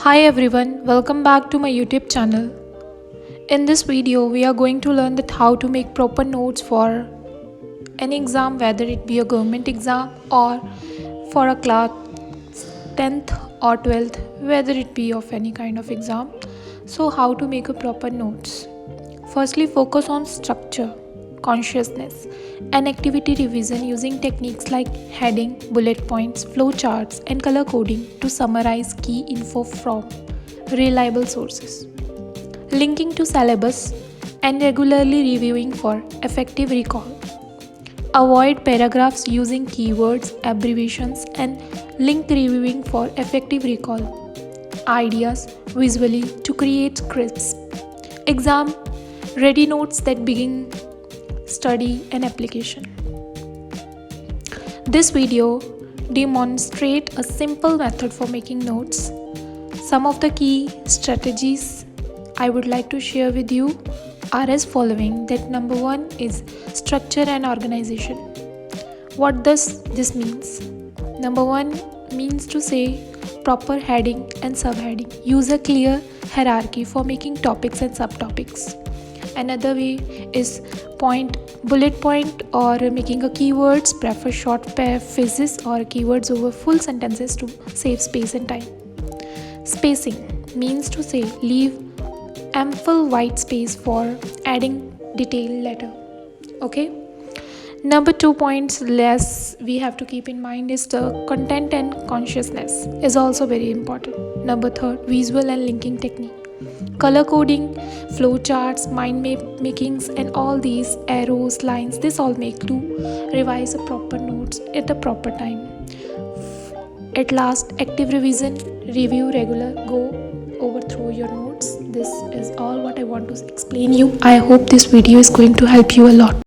Hi everyone, welcome back to my YouTube channel. In this video, we are going to learn that how to make proper notes for any exam, whether it be a government exam or for a class 10th or 12th, whether it be of any kind of exam. So how to make a proper notes? Firstly, focus on structure, consciousness, and activity revision using techniques like heading, bullet points, flow charts, and color coding to summarize key info from reliable sources. Linking to syllabus and regularly reviewing for effective recall. Avoid paragraphs using keywords, abbreviations, and linked reviewing for effective recall. Ideas visually to create scripts. Exam ready notes that begin study and application. This video demonstrates a simple method for making notes. Some of the key strategies I would like to share with you are as following. That number 1 is structure and organization. What does this means? Number 1 means to say proper heading and subheading. Use a clear hierarchy for making topics and subtopics. Another way is bullet point or making a keywords, prefer short phrases or keywords over full sentences to save space and time. Spacing means to say leave ample white space for adding detail later. Okay. Number 2 points less we have to keep in mind is the content and consciousness is also very important. Number 3, visual and linking technique. Color coding, flow charts, mind makings, and all these arrows, lines, this all make to revise the proper notes at the proper time. At last, active revision, review regular, go over through your notes. This is all what I want to explain you. I hope this video is going to help you a lot.